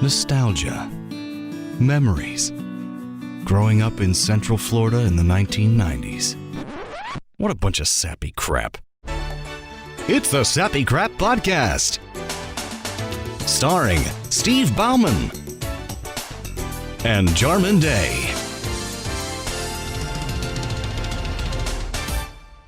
nostalgia, memories, growing up in Central Florida in the 1990s. What a bunch of sappy crap. It's the Sappy Crap Podcast, starring Steve Bauman and Jarman Day.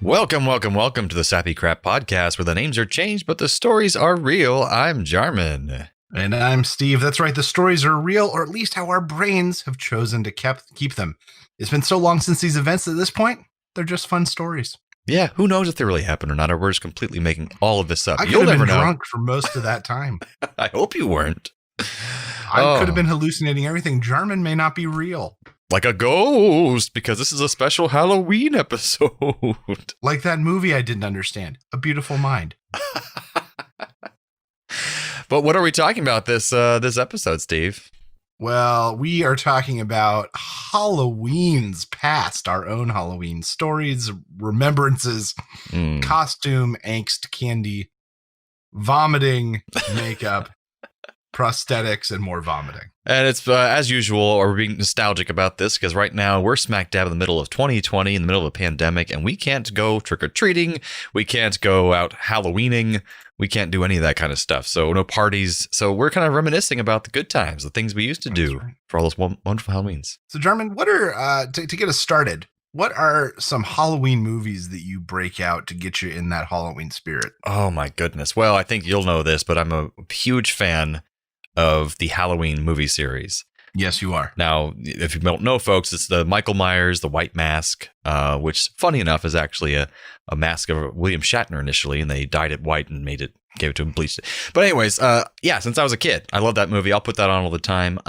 Welcome to the Sappy Crap Podcast, where the names are changed, but the stories are real. I'm Jarman. And I'm Steve. That's right. The stories are real, or at least how our brains have chosen to keep them. It's been so long since these events at this point, they're just fun stories. Yeah, who knows if they really happened or not, or we're just completely making all of this up. I could have been drunk for most of that time. I hope you weren't. I could have been hallucinating everything. Jarman may not be real. Like a ghost, because this is a special Halloween episode. Like that movie I didn't understand, A Beautiful Mind. But what are we talking about this episode, Steve? Well, we are talking about Halloween's past, our own Halloween stories, remembrances, costume, angst, candy, vomiting, makeup, prosthetics, and more vomiting. And it's, as usual, we're being nostalgic about this because right now we're smack dab in the middle of 2020, in the middle of a pandemic, and we can't go trick-or-treating. We can't go out Halloweening. We can't do any of that kind of stuff. So no parties. So we're kind of reminiscing about the good times, the things we used to do for all those wonderful Halloweens. So, Jarman, what are, to get us started, what are some Halloween movies that you break out to get you in that Halloween spirit? Oh, my goodness. Well, I think you'll know this, but I'm a huge fan of the Halloween movie series. Yes, you are. Now, if you don't know, folks, it's the Michael Myers, the White Mask, which, funny enough, is actually a mask of William Shatner initially, and they dyed it white and gave it to him, bleached it. But anyways, yeah, since I was a kid, I love that movie. I'll put that on all the time.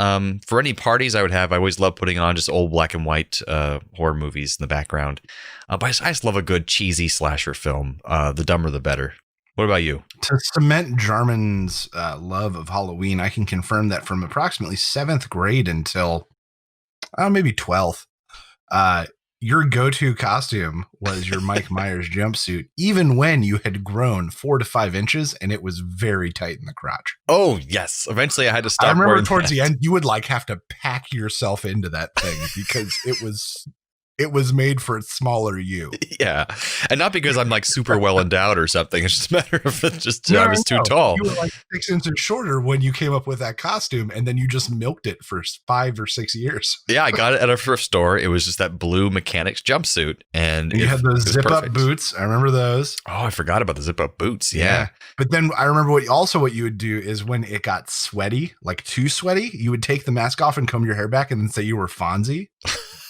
For any parties I would have, I always love putting on just old black and white horror movies in the background. But I just love a good cheesy slasher film. The dumber, the better. What about you? To cement Jarman's love of Halloween, I can confirm that from approximately 7th grade until maybe 12th, your go-to costume was your Mike Myers jumpsuit, even when you had grown 4 to 5 inches and it was very tight in the crotch. Oh, yes. Eventually I had to stop. I remember towards the end, you would have to pack yourself into that thing because it was made for a smaller you. Yeah. And not because I'm super well endowed or something. It's just a matter of I was too tall. You were 6 inches shorter when you came up with that costume, and then you just milked it for 5 or 6 years. Yeah, I got it at a thrift store. It was just that blue mechanic's jumpsuit. And you had those zip up boots. I remember those. Oh, I forgot about the zip up boots. Yeah. But then I remember what you would do is when it got sweaty, like too sweaty, you would take the mask off and comb your hair back and then say you were Fonzie.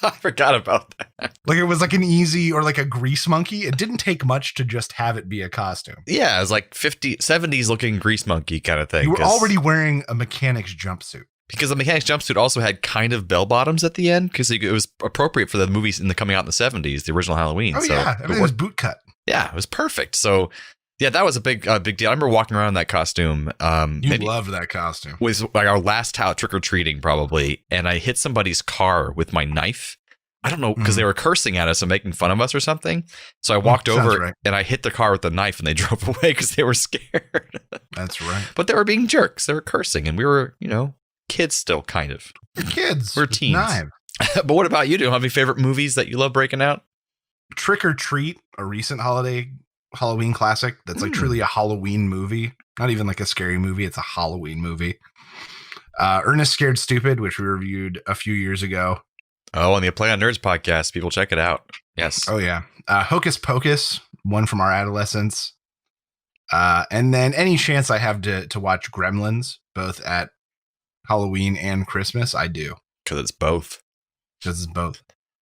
I forgot about that. Like it was like an easy or like a grease monkey. It didn't take much to just have it be a costume. Yeah, it was like 70s looking grease monkey kind of thing. You were already wearing a mechanic's jumpsuit. Because the mechanic's jumpsuit also had kind of bell bottoms at the end because it was appropriate for the movies coming out in the 70s, the original Halloween. Oh, yeah. Everything was boot cut. Yeah, it was perfect. So, yeah, that was a big deal. I remember walking around in that costume. You loved that costume. Was like our last trick-or-treating probably, and I hit somebody's car with my knife. I don't know, because they were cursing at us and making fun of us or something. So I walked over and I hit the car with the knife and they drove away because they were scared. That's right. But they were being jerks. They were cursing and we were, kids still, kind of. We're kids. We're teens. But what about you? Do you have any favorite movies that you love breaking out? Trick or Treat, a recent Halloween classic that's like truly a Halloween movie. Not even like a scary movie. It's a Halloween movie. Ernest Scared Stupid, which we reviewed a few years ago. Oh, on the Play on Nerds podcast. People check it out. Yes. Oh, yeah. Hocus Pocus, one from our adolescence. And then any chance I have to watch Gremlins, both at Halloween and Christmas, I do. Because it's both.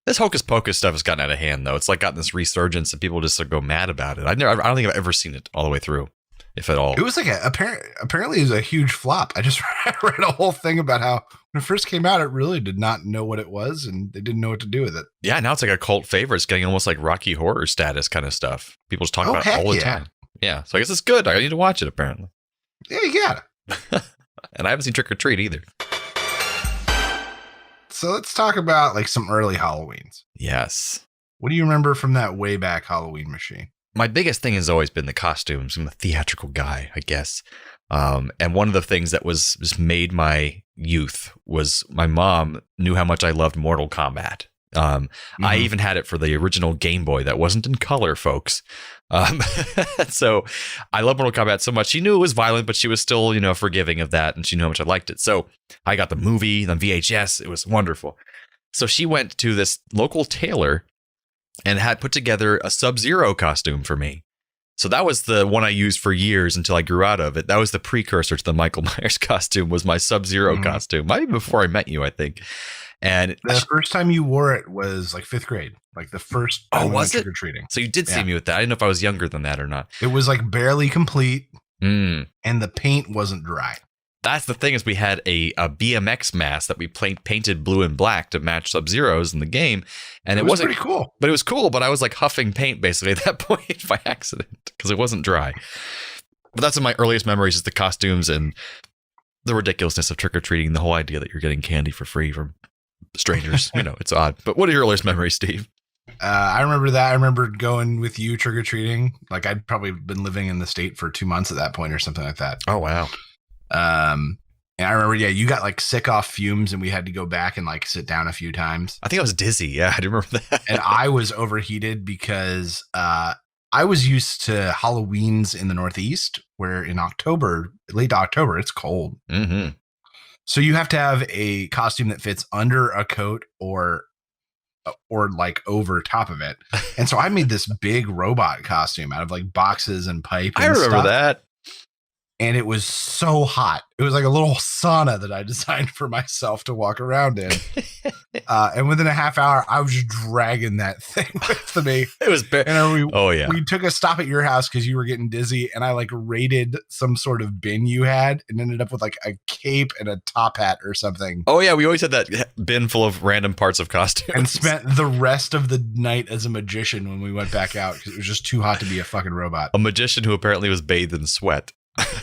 This Hocus Pocus stuff has gotten out of hand, though. It's like gotten this resurgence and people just go mad about it. I don't think I've ever seen it all the way through, if at all. It was like apparently it was a huge flop. I just read a whole thing about how when it first came out, it really did not know what it was and they didn't know what to do with it. Yeah, now it's like a cult favorite. It's getting almost like Rocky Horror status kind of stuff. People just talk about it all the time. Yeah, so I guess it's good. I need to watch it, apparently. Yeah, you got it. And I haven't seen Trick or Treat either. So let's talk about like some early Halloweens. Yes. What do you remember from that way back Halloween machine? My biggest thing has always been the costumes. I'm a theatrical guy, I guess. And one of the things that was just made my youth was my mom knew how much I loved Mortal Kombat. I even had it for the original Game Boy that wasn't in color, folks. So I love Mortal Kombat so much. She knew it was violent, but she was still, forgiving of that. And she knew how much I liked it. So I got the movie, the VHS. It was wonderful. So she went to this local tailor and had put together a Sub-Zero costume for me. So that was the one I used for years until I grew out of it. That was the precursor to the Michael Myers costume, was my Sub-Zero costume. Might be before I met you, I think. And the first time you wore it was like 5th grade, like the first time was it? trick-or-treating. So you did see me with that. I didn't know if I was younger than that or not. It was like barely complete, and the paint wasn't dry. That's the thing, is we had a BMX mask that we painted blue and black to match Sub-Zeros in the game. And it wasn't pretty cool. But it was cool, but I was like huffing paint basically at that point by accident because it wasn't dry. But that's one of my earliest memories, is the costumes and the ridiculousness of trick-or-treating, the whole idea that you're getting candy for free from strangers. It's odd. But what are your earliest memories, Steve? I remember that. I remember going with you trick-or-treating. Like, I'd probably been living in the state for 2 months at that point or something like that. Oh, wow. And I remember, you got like sick off fumes and we had to go back and like sit down a few times. I think I was dizzy. Yeah, I do remember that. And I was overheated because I was used to Halloweens in the Northeast, where in October, late October, it's cold. Mm-hmm. So you have to have a costume that fits under a coat or like over top of it. And so I made this big robot costume out of like boxes and pipe. And I remember that. And it was so hot. It was like a little sauna that I designed for myself to walk around in. And within a half hour, I was just dragging that thing with me. It was bad. We took a stop at your house because you were getting dizzy. And I like raided some sort of bin you had and ended up with like a cape and a top hat or something. Oh, yeah. We always had that bin full of random parts of costumes. And spent the rest of the night as a magician when we went back out because it was just too hot to be a fucking robot. A magician who apparently was bathed in sweat.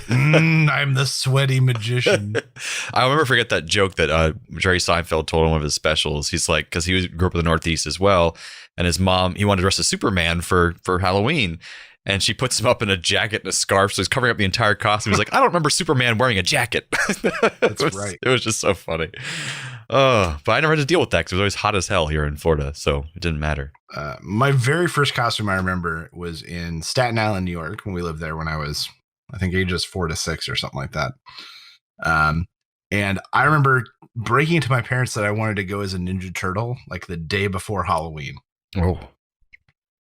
I'm the sweaty magician. I'll never forget that joke that Jerry Seinfeld told in one of his specials. He's like, because he grew up in the Northeast as well, and his mom, he wanted to dress as Superman for Halloween, and she puts him up in a jacket and a scarf, so he's covering up the entire costume. He's like, I don't remember Superman wearing a jacket. That's right. It was just so funny. But I never had to deal with that because it was always hot as hell here in Florida, so it didn't matter. My very first costume I remember was in Staten Island, New York, when we lived there when I was, I think, ages 4 to 6 or something like that. And I remember breaking into my parents that I wanted to go as a Ninja Turtle like the day before Halloween. Oh.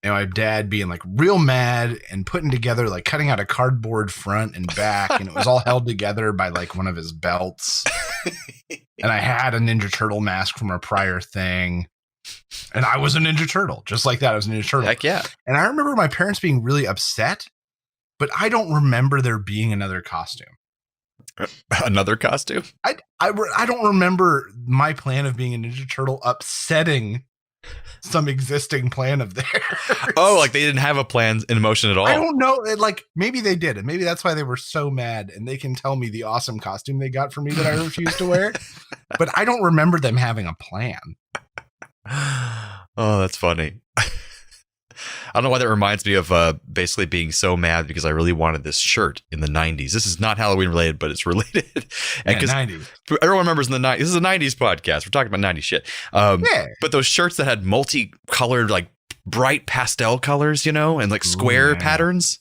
And my dad being like real mad and putting together, like cutting out a cardboard front and back. And it was all held together by like one of his belts. And I had a Ninja Turtle mask from a prior thing. And I was a Ninja Turtle, just like that. I was a Ninja Turtle. Heck yeah. And I remember my parents being really upset. But I don't remember there being another costume. Another costume? I don't remember my plan of being a Ninja Turtle upsetting some existing plan of theirs. Oh, like they didn't have a plan in motion at all? I don't know. Like, maybe they did. And maybe that's why they were so mad. And they can tell me the awesome costume they got for me that I refused to wear. But I don't remember them having a plan. Oh, that's funny. I don't know why that reminds me of basically being so mad because I really wanted this shirt in the 90s. This is not Halloween related, but it's related. And because 90s. Everyone remembers in the 90s. This is a 90s podcast. We're talking about 90s shit. Yeah. But those shirts that had multicolored, like bright pastel colors, and like square patterns.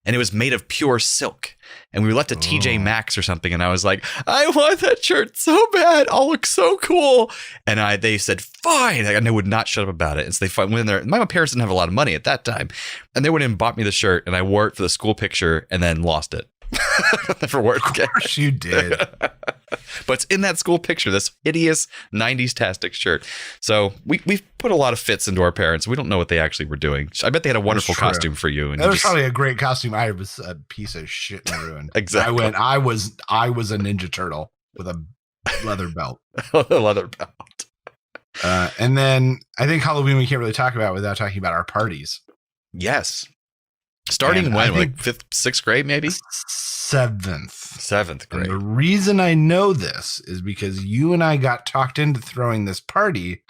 And it was made of pure silk. And we left at TJ Maxx or something. And I was like, I want that shirt so bad. I'll look so cool. And they said, fine. And they would not shut up about it. And so they went in there. My parents didn't have a lot of money at that time. And they went in and bought me the shirt. And I wore it for the school picture and then lost it. Never wore it again. Of course you did. But it's in that school picture, this hideous 90s-tastic shirt. So we've put a lot of fits into our parents. We don't know what they actually were doing. I bet they had a wonderful costume for you. And that was probably a great costume. I was a piece of shit and ruined. Exactly. I was a Ninja Turtle with a leather belt. A leather belt. And then I think Halloween we can't really talk about without talking about our parties. Yes. Starting when? Like 5th, 6th grade, maybe? 7th grade. And the reason I know this is because you and I got talked into throwing this party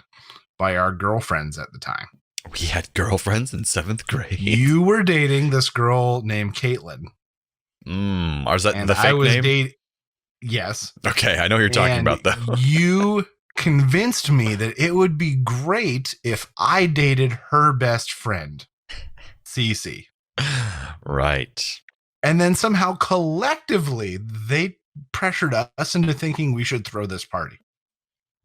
by our girlfriends at the time. We had girlfriends in 7th grade. You were dating this girl named Caitlin. Is that the fake name? Yes. Okay, I know who you're talking about, though. You convinced me that it would be great if I dated her best friend, Cece. Right. And then somehow collectively, they pressured us into thinking we should throw this party.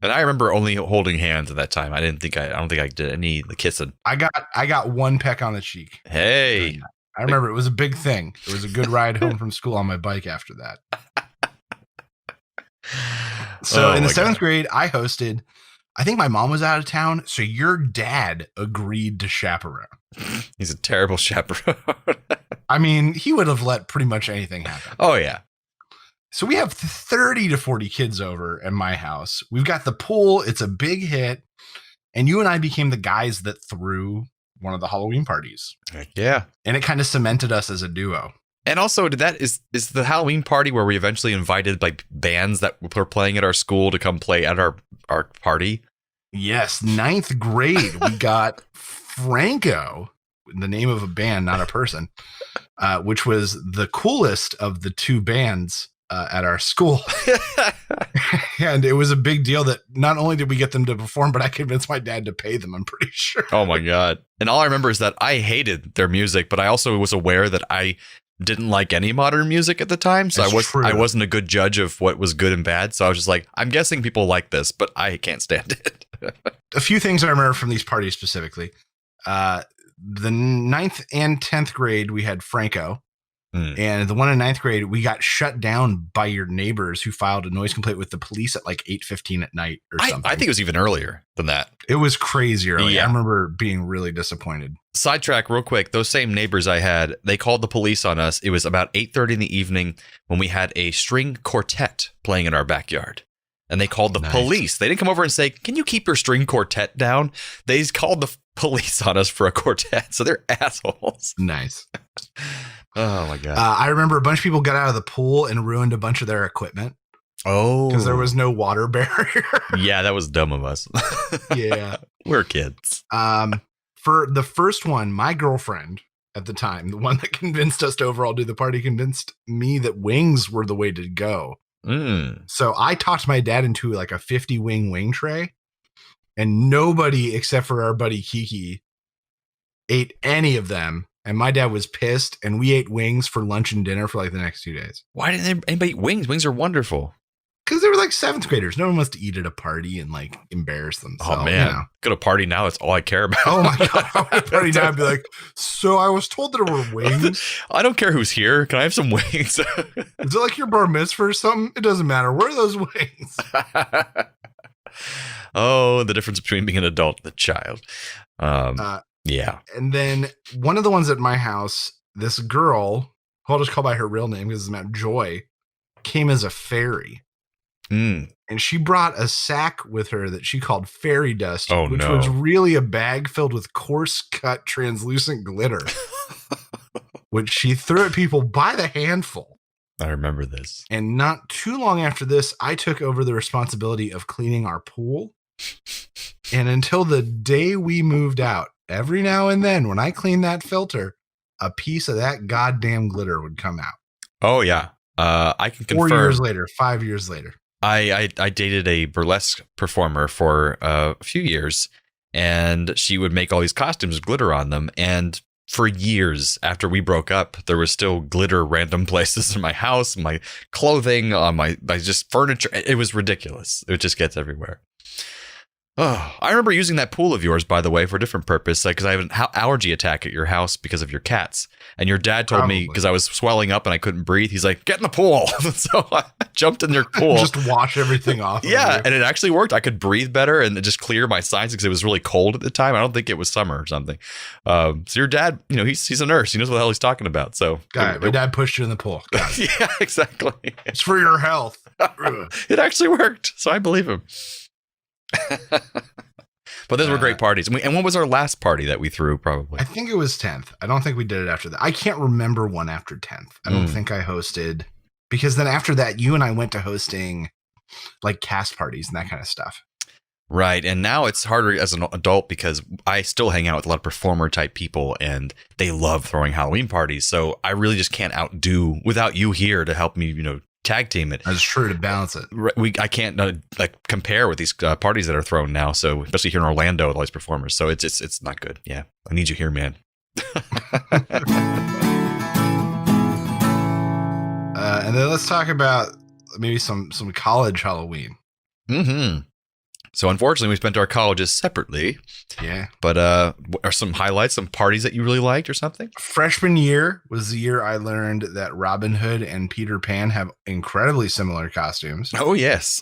And I remember only holding hands at that time. I don't think I did any of the kissing. I got one peck on the cheek. Hey. I remember it was a big thing. It was a good ride home from school on my bike after that. So in the 7th grade, I hosted. I think my mom was out of town, so your dad agreed to chaperone. He's a terrible chaperone. I mean, he would have let pretty much anything happen. Oh, yeah. So we have 30 to 40 kids over at my house. We've got the pool. It's a big hit. And you and I became the guys that threw one of the Halloween parties. Heck yeah. And it kind of cemented us as a duo. And also, is the Halloween party where we eventually invited like bands that were playing at our school to come play at our party? Yes, 9th grade, we got Franco, the name of a band, not a person, which was the coolest of the two bands at our school. And it was a big deal that not only did we get them to perform, but I convinced my dad to pay them, I'm pretty sure. Oh my God. And all I remember is that I hated their music, but I also was aware that I didn't like any modern music at the time. So I wasn't a good judge of what was good and bad. So I was just like, I'm guessing people like this, but I can't stand it. A few things I remember from these parties specifically. The 9th and 10th grade, we had Franco. And the one in 9th grade, we got shut down by your neighbors who filed a noise complaint with the police at like 8:15 at night or something. I think it was even earlier than that. It was crazy early. Yeah. I remember being really disappointed. Sidetrack real quick. Those same neighbors I had, they called the police on us. It was about 8:30 in the evening when we had a string quartet playing in our backyard. And they called the police. They didn't come over and say, can you keep your string quartet down? They just called the police on us for a quartet. So they're assholes. Nice. Oh, my God. I remember a bunch of people got out of the pool and ruined a bunch of their equipment. Oh. Because there was no water barrier. Yeah, that was dumb of us. Yeah. We're kids. For the first one, my girlfriend at the time, the one that convinced us to overall do the party, convinced me that wings were the way to go. So I talked my dad into like a 50 wing tray, and nobody except for our buddy Kiki ate any of them. And my dad was pissed, and we ate wings for lunch and dinner for like the next 2 days. Why didn't anybody eat wings? Wings are wonderful. Because they were like 7th graders. No one wants to eat at a party and like embarrass themselves. Oh, man. You know? Go to a party now. It's all I care about. Oh, my God. I would party now and be like, so I was told there were wings. I don't care who's here. Can I have some wings? Is it like your bar mitzvah or something? It doesn't matter. Where are those wings? Oh, the difference between being an adult and a child. Yeah. And then one of the ones at my house, this girl, who I'll just call by her real name because it's about Joy, came as a fairy. And she brought a sack with her that she called fairy dust, which was really a bag filled with coarse cut translucent glitter, which she threw at people by the handful. I remember this. And not too long after this, I took over the responsibility of cleaning our pool. And until the day we moved out, every now and then when I cleaned that filter, a piece of that goddamn glitter would come out. Oh, yeah. I can confirm. 4 years later, 5 years later. I dated a burlesque performer for a few years, and she would make all these costumes with glitter on them. And for years after we broke up, there was still glitter random places in my house, my clothing, on my just furniture. It was ridiculous. It just gets everywhere. Oh, I remember using that pool of yours, by the way, for a different purpose, because I have an allergy attack at your house because of your cats. And your dad told me, because I was swelling up and I couldn't breathe, he's like, get in the pool. So I jumped in your pool. Just wash everything off. Yeah, and it actually worked. I could breathe better and just clear my sinuses because it was really cold at the time. I don't think it was summer or something. So your dad, he's a nurse. He knows what the hell he's talking about. So my dad pushed you in the pool. Yeah, exactly. It's for your health. It actually worked. So I believe him. But those were great parties. And what was our last party that we threw, probably? I think it was 10th. I don't think we did it after that. I can't remember one after 10th. I don't think I hosted, because then after that, you and I went to hosting like cast parties and that kind of stuff. Right. And now it's harder as an adult because I still hang out with a lot of performer type people and they love throwing Halloween parties. So I really just can't outdo without you here to help me, tag team it. That's true, to balance it. I can't like compare with these parties that are thrown now. So especially here in Orlando with all these performers. So it's not good. Yeah, I need you here, man. And then let's talk about maybe some college Halloween. Mm-hmm. So unfortunately, we spent our colleges separately. Yeah. But are some highlights, some parties that you really liked or something? Freshman year was the year I learned that Robin Hood and Peter Pan have incredibly similar costumes. Oh, yes.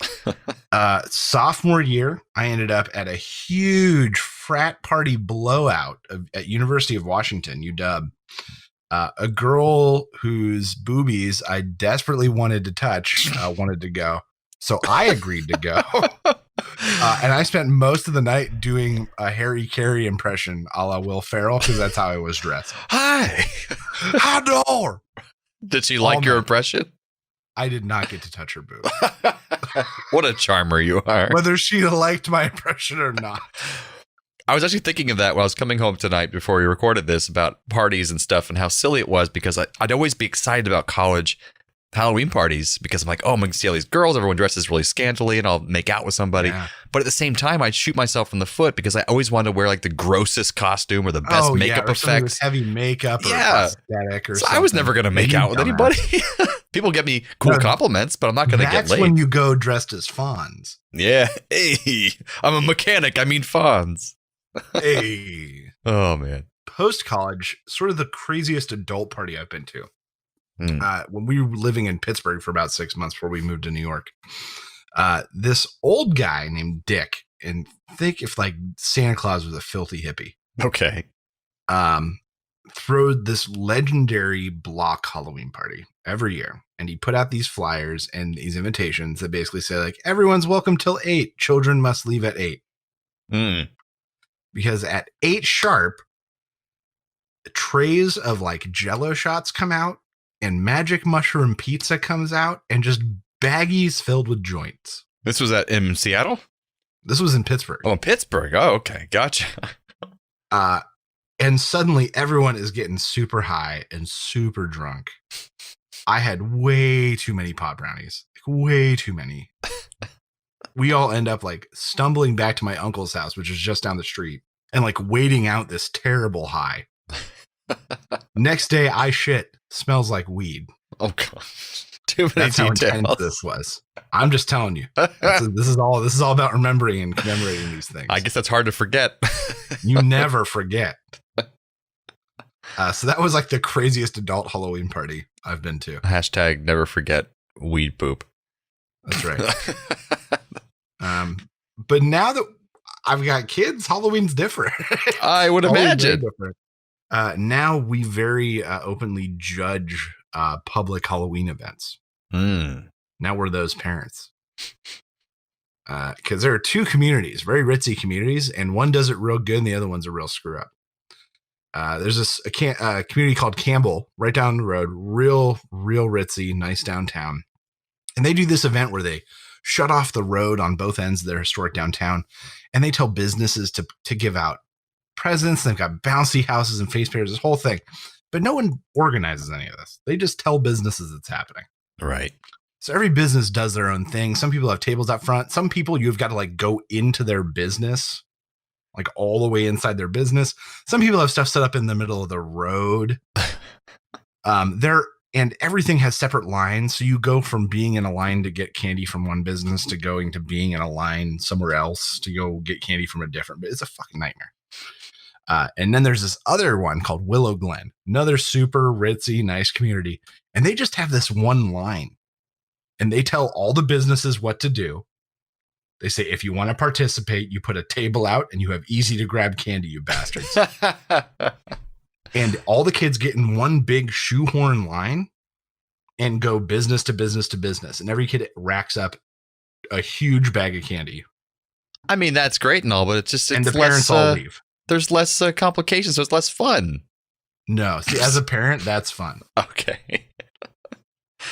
Sophomore year, I ended up at a huge frat party blowout at University of Washington, UW. A girl whose boobies I desperately wanted to touch wanted to go. So I agreed to go. And I spent most of the night doing a Harry Carey impression a la Will Ferrell because that's how I was dressed. Hi. Hi, door. Did she like your impression? I did not get to touch her boob. What a charmer you are. Whether she liked my impression or not. I was actually thinking of that while I was coming home tonight before we recorded this about parties and stuff and how silly it was because I'd always be excited about college Halloween parties because I'm like, oh, I'm going to see all these girls. Everyone dresses really scantily and I'll make out with somebody. Yeah. But at the same time, I'd shoot myself in the foot because I always wanted to wear like the grossest costume or the best makeup effects. Heavy makeup or prosthetic or something. I was never going to make out with anybody. People get me cool compliments, but I'm not going to get laid. That's when you go dressed as Fonz. Yeah. Hey, I'm a mechanic. I mean Fonz. Hey. Oh, man. Post-college, sort of the craziest adult party I've been to. When we were living in Pittsburgh for about 6 months before we moved to New York, this old guy named Dick, and think if like Santa Claus was a filthy hippie. Okay. Threw this legendary block Halloween party every year. And he put out these flyers and these invitations that basically say like, everyone's welcome till 8. Children must leave at 8. Because at 8 sharp, trays of like Jell-O shots come out. And magic mushroom pizza comes out and just baggies filled with joints. This was in Seattle? This was in Pittsburgh. Oh, in Pittsburgh. Oh, okay. Gotcha. And suddenly everyone is getting super high and super drunk. I had way too many pot brownies. Way too many. We all end up like stumbling back to my uncle's house, which is just down the street, and like waiting out this terrible high. Next day, I shit. Smells like weed. Oh god! Too many That's how details. intense this was. I'm just telling you. This is all about remembering and commemorating these things. I guess that's hard to forget. You never forget. So that was like the craziest adult Halloween party I've been to. Hashtag never forget weed poop. That's right. But now that I've got kids, Halloween's different. I would imagine. Now we very openly judge public Halloween events. Now we're those parents. Because there are two communities, very ritzy communities, and one does it real good and the other one's a real screw up. There's this community called Campbell right down the road, real ritzy, nice downtown. And they do this event where they shut off the road on both ends of their historic downtown, and they tell businesses to give out presents. They've got bouncy houses and face painters, this whole thing. But no one organizes any of this. They just tell businesses it's happening. Right. So every business does their own thing. Some people have tables out front. Some people you've got to like go into their business, like all the way inside their business. Some people have stuff set up in the middle of the road. And everything has separate lines. So you go from being in a line to get candy from one business to going to being in a line somewhere else to go get candy from a different. But it's a fucking nightmare. And then there's this other one called Willow Glen, another super ritzy, nice community. And they just have this one line. And they tell all the businesses what to do. They say, if you want to participate, you put a table out and you have easy to grab candy, you bastards. And all the kids get in one big shoehorn line and go business to business to business. And every kid racks up a huge bag of candy. I mean, that's great and all, but it's the parents all leave. There's less complications, so it's less fun. No, see, as a parent, that's fun. Okay.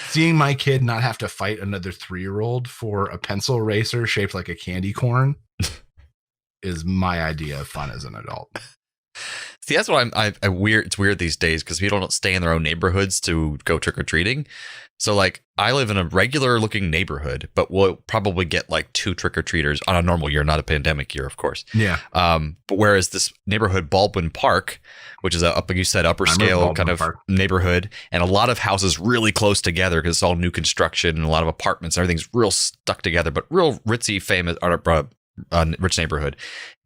Seeing my kid not have to fight another 3-year-old for a pencil eraser shaped like a candy corn is my idea of fun as an adult. See, that's what I weird. It's weird these days because people don't stay in their own neighborhoods to go trick or treating. So like I live in a regular looking neighborhood, but we'll probably get like 2 trick or treaters on a normal year, not a pandemic year, of course. Yeah. But whereas this neighborhood, Baldwin Park, which is like you said, upper scale kind of neighborhood, and a lot of houses really close together because it's all new construction and a lot of apartments. Everything's real stuck together, but real ritzy, famous, rich neighborhood.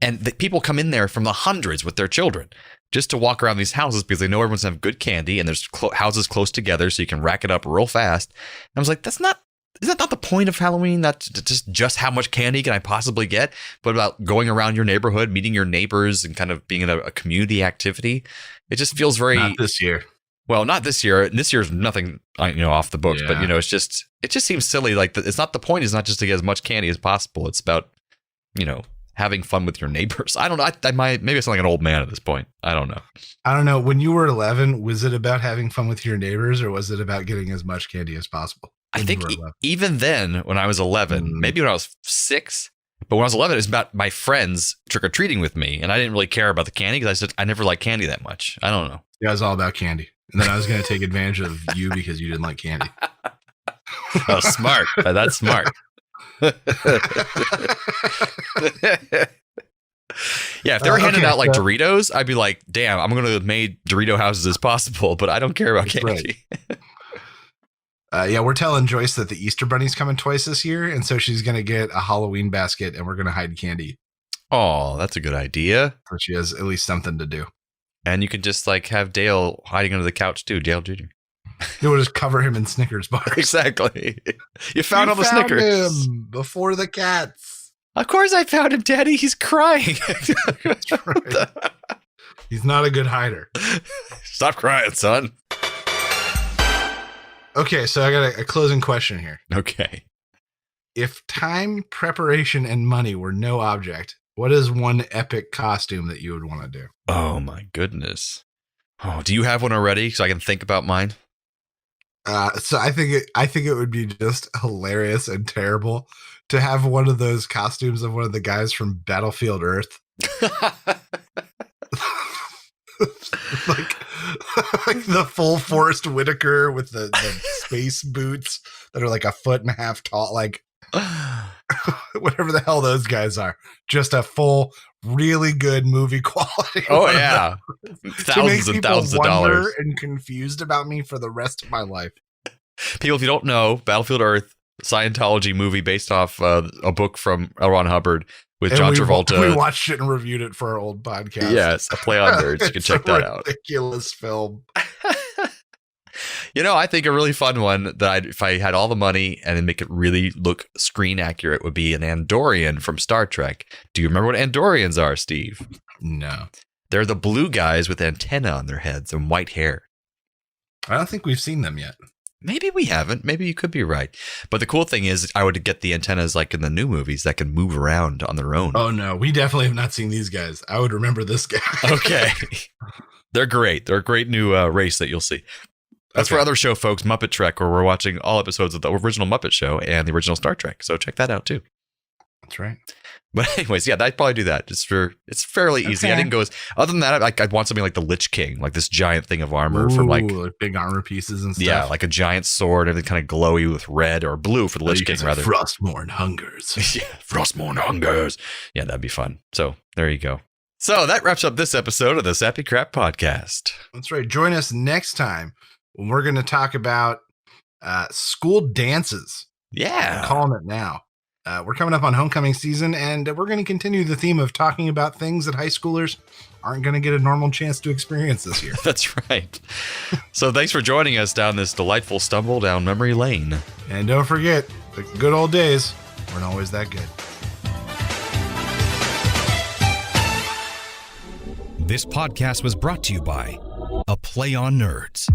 And the people come in there from the hundreds with their children just to walk around these houses because they know everyone's gonna have good candy and there's houses close together so you can rack it up real fast. And I was like, is that not the point of Halloween? Not just how much candy can I possibly get, but about going around your neighborhood, meeting your neighbors and kind of being in a community activity. It just feels very... Not this year. Well, not this year. This year's nothing, off the books, but it just seems silly. Like it's not the point is not just to get as much candy as possible. It's about, having fun with your neighbors. I don't know. Maybe I sound like an old man at this point. I don't know. When you were 11, was it about having fun with your neighbors or was it about getting as much candy as possible? I think even then, when I was 11, maybe when I was 6, but when I was 11, it was about my friends trick-or-treating with me. And I didn't really care about the candy because I said I never liked candy that much. I don't know. Yeah, it was all about candy. And then I was going to take advantage of you because you didn't like candy. Oh, smart. That's smart. Yeah, if they were handing out like Doritos, I'd be like, damn, I'm going to have made Dorito houses as possible, but I don't care about candy. Right. We're telling Joyce that the Easter Bunny's coming twice this year, and so she's going to get a Halloween basket, and we're going to hide candy. Oh, that's a good idea. So she has at least something to do. And you could just like have Dale hiding under the couch too, Dale Jr. You'll just cover him in Snickers bars. Exactly. You found all the Snickers. Him before the cats. Of course I found him, Daddy. He's crying. That's right. He's not a good hider. Stop crying, son. Okay, so I got a closing question here. Okay. If time, preparation, and money were no object, what is one epic costume that you would want to do? Oh, my goodness. Oh, do you have one already so I can think about mine? So I think it would be just hilarious and terrible to have one of those costumes of one of the guys from Battlefield Earth. like the full Forrest Whitaker with the space boots that are like 1.5 feet tall, like whatever the hell those guys are. Just a full, really good movie quality. Oh yeah, thousands and thousands of dollars. And confused about me for the rest of my life. People, if you don't know, Battlefield Earth, Scientology movie based off a book from L. Ron Hubbard with John Travolta. We watched it and reviewed it for our old podcast. Yes, a play on nerds. You can check that out. Ridiculous film. I think a really fun one that if I had all the money and then make it really look screen accurate would be an Andorian from Star Trek. Do you remember what Andorians are, Steve? No. They're the blue guys with antennae on their heads and white hair. I don't think we've seen them yet. Maybe we haven't. Maybe you could be right. But the cool thing is I would get the antennas like in the new movies that can move around on their own. Oh, no. We definitely have not seen these guys. I would remember this guy. Okay. They're great. They're a great new race that you'll see. That's for other show, folks, Muppet Trek, where we're watching all episodes of the original Muppet Show and the original Star Trek. So check that out, too. That's right. But anyways, yeah, I'd probably do that. It's fairly easy. I didn't go other than that, I'd want something like the Lich King, like this giant thing of armor from like big armor pieces and stuff. Yeah, like a giant sword, everything kind of glowy with red or blue for the Lich King, rather. Frostmourne hungers. Yeah, Frostmourne hungers. Yeah, that'd be fun. So there you go. So that wraps up this episode of the Sappy Crap Podcast. That's right. Join us next time when we're going to talk about school dances. Yeah. I'm calling it now. We're coming up on homecoming season, and we're going to continue the theme of talking about things that high schoolers aren't going to get a normal chance to experience this year. That's right. So thanks for joining us down this delightful stumble down memory lane. And don't forget, the good old days weren't always that good. This podcast was brought to you by A Play on Nerds.